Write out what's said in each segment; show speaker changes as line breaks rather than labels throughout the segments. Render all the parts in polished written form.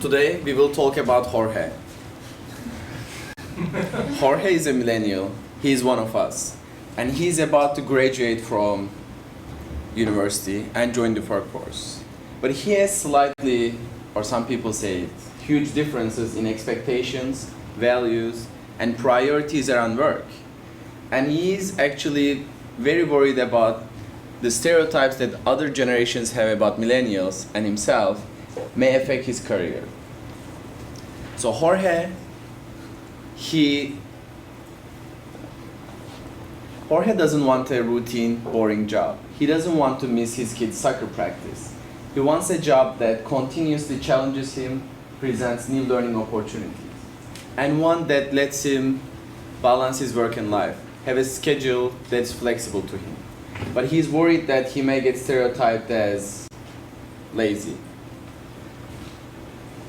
Today we will talk about Jorge. Jorge is a millennial. He is one of us. And he's about to graduate from university and join the workforce. But he has slightly, or some people say, huge differences in expectations, values, and priorities around work. And he is actually very worried about the stereotypes that other generations have about millennials and himself may affect his career. So Jorge doesn't want a routine, boring job. He doesn't want to miss his kids' soccer practice. He wants a job that continuously challenges him, presents new learning opportunities, and one that lets him balance his work and life, have a schedule that's flexible to him. But he's worried that he may get stereotyped as lazy.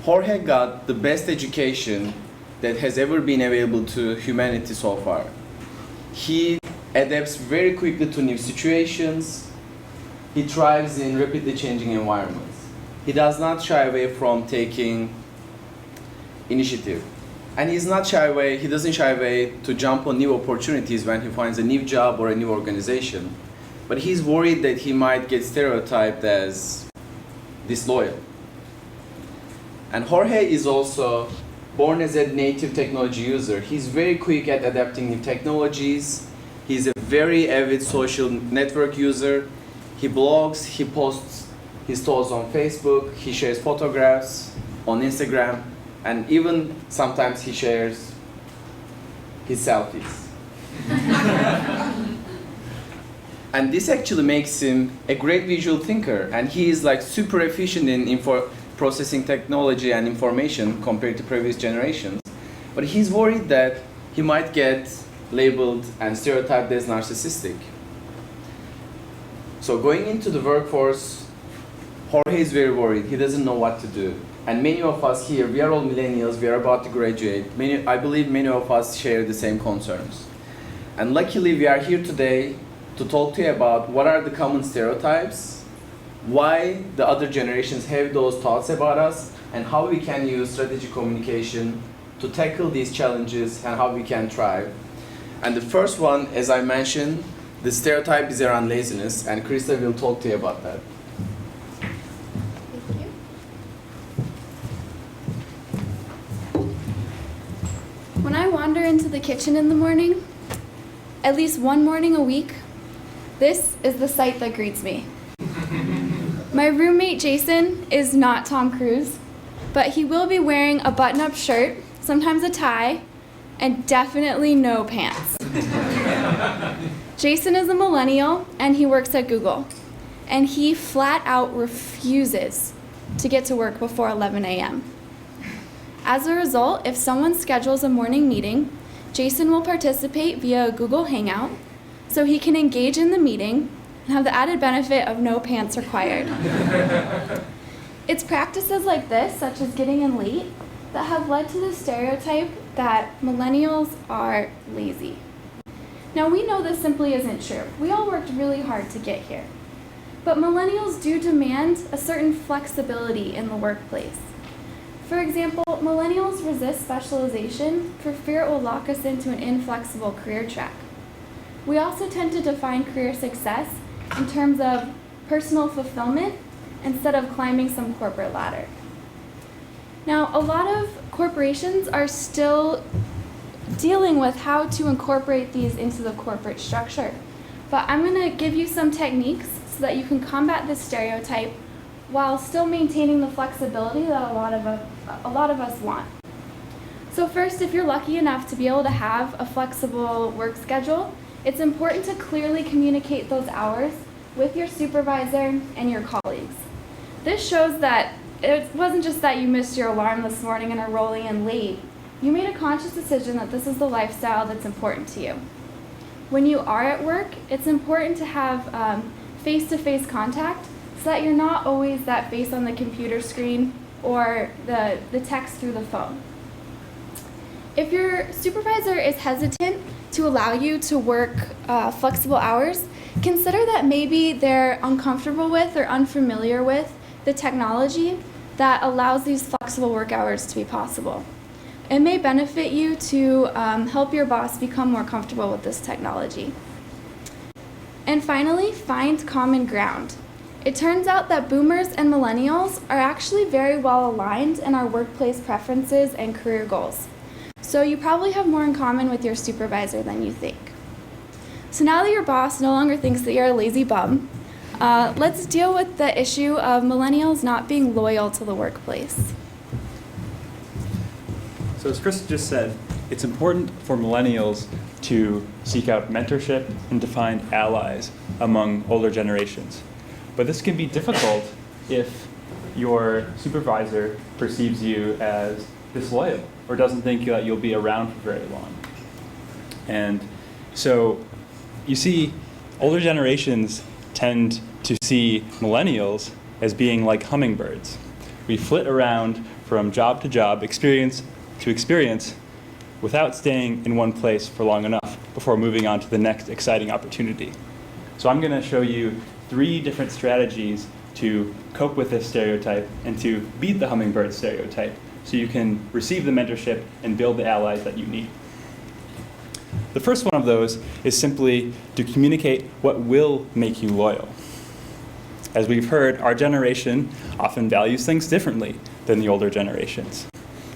Jorge got the best education that has ever been available to humanity so far. He adapts very quickly to new situations. He thrives in rapidly changing environments. He does not shy away from taking initiative. And he doesn't shy away to jump on new opportunities when he finds a new job or a new organization. But he's worried that he might get stereotyped as disloyal. And Jorge is also born as a native technology user. He's very quick at adapting new technologies. He's a very avid social network user. He blogs, he posts his thoughts on Facebook, he shares photographs on Instagram, and even sometimes he shares his selfies. And this actually makes him a great visual thinker, and he is like super efficient in processing technology and information compared to previous generations. But he's worried that he might get labeled and stereotyped as narcissistic. So going into the workforce, Jorge is very worried. He doesn't know what to do. And many of us here, we are all millennials, we are about to graduate. I believe many of us share the same concerns. And luckily we are here today to talk to you about what are the common stereotypes, why the other generations have those thoughts about us, and how we can use strategic communication to tackle these challenges and how we can thrive. And the first one, as I mentioned, the stereotype is around laziness, and Krysta will talk to you about that.
Thank you. When I wander into the kitchen in the morning, at least one morning a week, this is the sight that greets me. My roommate Jason is not Tom Cruise, but he will be wearing a button-up shirt, sometimes a tie, and definitely no pants. Jason is a millennial and he works at Google, and he flat out refuses to get to work before 11 a.m. As a result, if someone schedules a morning meeting, Jason will participate via a Google Hangout so he can engage in the meeting and have the added benefit of no pants required. It's practices like this, such as getting in late, that have led to the stereotype that millennials are lazy. Now we know this simply isn't true. We all worked really hard to get here. But millennials do demand a certain flexibility in the workplace. For example, millennials resist specialization for fear it will lock us into an inflexible career track. We also tend to define career success in terms of personal fulfillment instead of climbing some corporate ladder. Now, a lot of corporations are still dealing with how to incorporate these into the corporate structure. But I'm going to give you some techniques so that you can combat this stereotype while still maintaining the flexibility that a lot of us want. So first, if you're lucky enough to be able to have a flexible work schedule, it's important to clearly communicate those hours with your supervisor and your colleagues. This shows that it wasn't just that you missed your alarm this morning and are rolling in late. You made a conscious decision that this is the lifestyle that's important to you. When you are at work, it's important to have face-to-face contact so that you're not always that face on the computer screen or the text through the phone. If your supervisor is hesitant to allow you to work flexible hours, consider that maybe they're uncomfortable with or unfamiliar with the technology that allows these flexible work hours to be possible. It may benefit you to help your boss become more comfortable with this technology. And finally, find common ground. It turns out that boomers and millennials are actually very well aligned in our workplace preferences and career goals. So you probably have more in common with your supervisor than you think. So now that your boss no longer thinks that you're a lazy bum, let's deal with the issue of millennials not being loyal to the workplace.
So as Krysta just said, it's important for millennials to seek out mentorship and to find allies among older generations. But this can be difficult if your supervisor perceives you as disloyal or doesn't think that you'll be around for very long. And so you see, older generations tend to see millennials as being like hummingbirds. We flit around from job to job, experience to experience, without staying in one place for long enough before moving on to the next exciting opportunity. So I'm going to show you 3 different strategies to cope with this stereotype and to beat the hummingbird stereotype so you can receive the mentorship and build the allies that you need. The first one of those is simply to communicate what will make you loyal. As we've heard, our generation often values things differently than the older generations.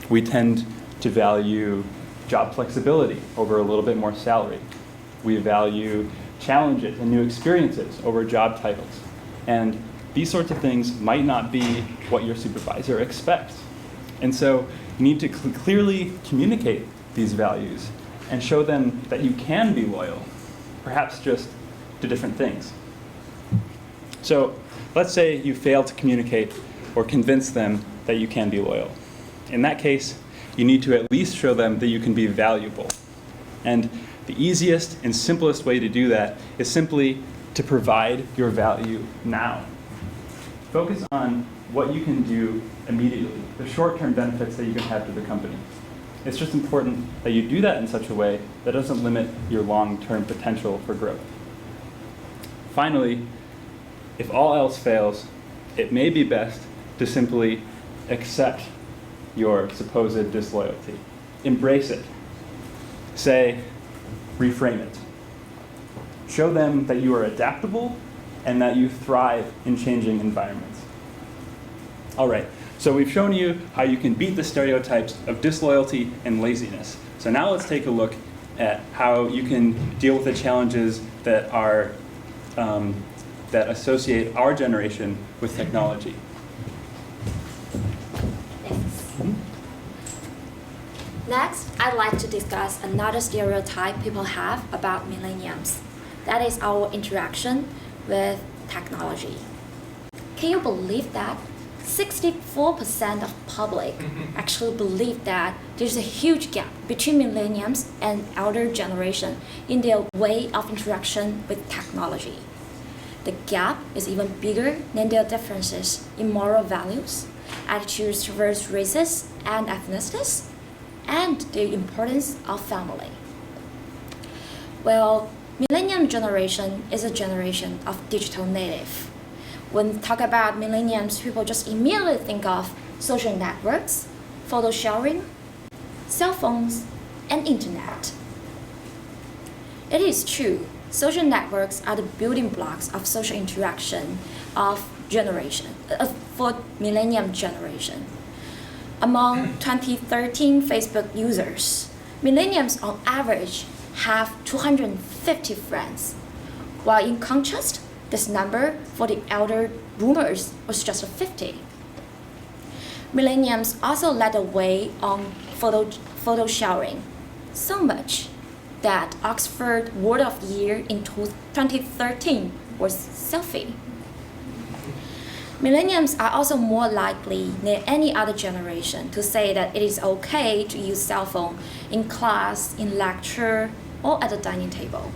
We tend to value job flexibility over a little bit more salary. We value challenges and new experiences over job titles. And these sorts of things might not be what your supervisor expects. And so you need to clearly communicate these values and show them that you can be loyal, perhaps just to different things. So let's say you fail to communicate or convince them that you can be loyal. In that case, you need to at least show them that you can be valuable. And the easiest and simplest way to do that is simply to provide your value now. Focus on what you can do immediately, the short-term benefits that you can have to the company. It's just important that you do that in such a way that doesn't limit your long-term potential for growth. Finally, if all else fails, it may be best to simply accept your supposed disloyalty. Embrace it. Say, reframe it. Show them that you are adaptable and that you thrive in changing environments. All right, so we've shown you how you can beat the stereotypes of disloyalty and laziness. So now let's take a look at how you can deal with the challenges that are that associate our generation with technology.
Next, I'd like to discuss another stereotype people have about millennials. That is our interaction with technology. Can you believe that? 64% of public actually believe that there's a huge gap between millennials and elder generation in their way of interaction with technology. The gap is even bigger than their differences in moral values, attitudes towards races and ethnicities, and the importance of family. Well, millennium generation is a generation of digital native. When we talk about millennials, people just immediately think of social networks, photo sharing, cell phones, and internet. It is true, social networks are the building blocks of social interaction of for millennium generation. Among 2013 Facebook users, millennials on average have 250 friends, while in contrast, this number for the elder boomers was just 50. Millennials also led the way on photo sharing, so much that Oxford Word of the Year in 2013 was selfie. Millennials are also more likely than any other generation to say that it is okay to use cell phone in class, in lecture, or at the dining table.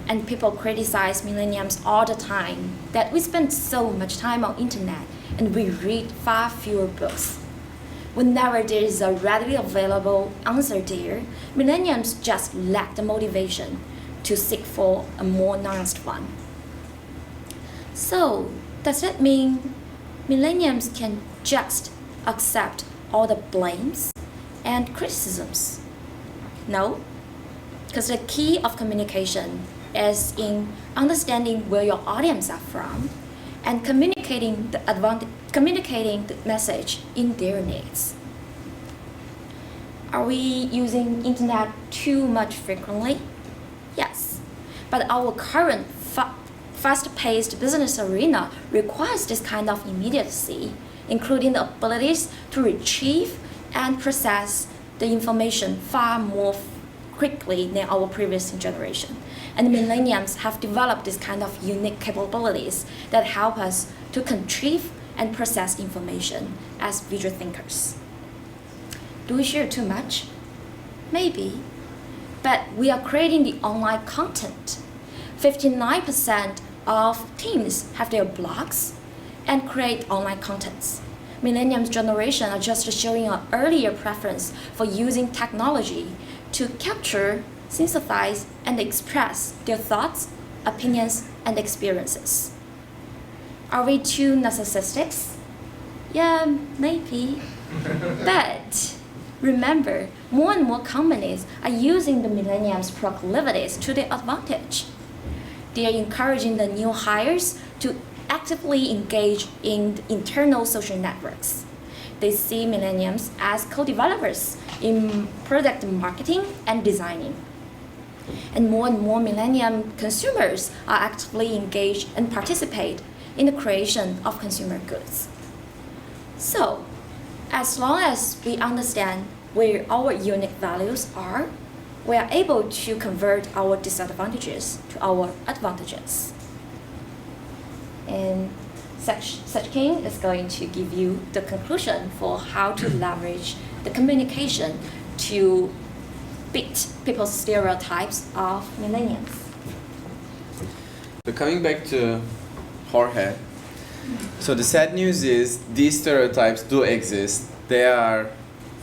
And people criticize millennials all the time that we spend so much time on internet and we read far fewer books. Whenever there is a readily available answer there, millennials just lack the motivation to seek for a more nuanced one. So, does that mean millennials can just accept all the blames and criticisms. No, because the key of communication is in understanding where your audience are from and communicating the message in their needs. Are we using internet too much frequently? Yes, but our current fast-paced business arena requires this kind of immediacy, including the abilities to retrieve and process the information far more quickly than our previous generation. And millennials have developed this kind of unique capabilities that help us to retrieve and process information as visual thinkers. Do we share too much? Maybe, but we are creating the online content. 59% of teens have their blogs and create online contents. Millennials generation are just showing an earlier preference for using technology to capture, synthesize, and express their thoughts, opinions, and experiences. Are we too narcissistic? Yeah, maybe. But remember, more and more companies are using the millennials' proclivities to their advantage. They are encouraging the new hires to actively engage in internal social networks. They see millennials as co-developers in product marketing and designing. And more millennial consumers are actively engaged and participate in the creation of consumer goods. So, as long as we understand where our unique values are, we are able to convert our disadvantages to our advantages. And Seckin is going to give you the conclusion for how to leverage the communication to beat people's stereotypes of millennials.
So coming back to Jorge, so the sad news is these stereotypes do exist. They are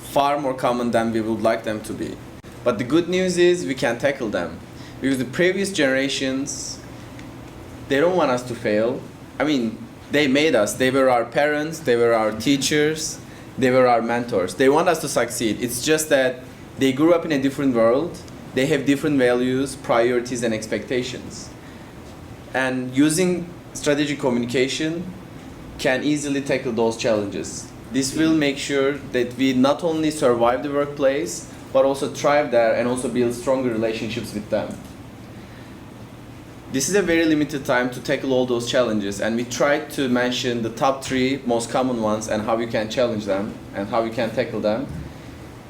far more common than we would like them to be. But the good news is we can tackle them. Because the previous generations, they don't want us to fail. I mean, they made us. They were our parents, they were our teachers, they were our mentors. They want us to succeed. It's just that they grew up in a different world. They have different values, priorities, and expectations. And using strategic communication can easily tackle those challenges. This will make sure that we not only survive the workplace, but also thrive there and also build stronger relationships with them. This is a very limited time to tackle all those challenges, and we tried to mention the top 3 most common ones and how you can challenge them and how you can tackle them.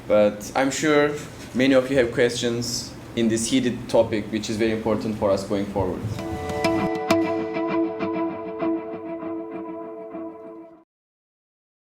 But I'm sure many of you have questions in this heated topic, which is very important for us going forward.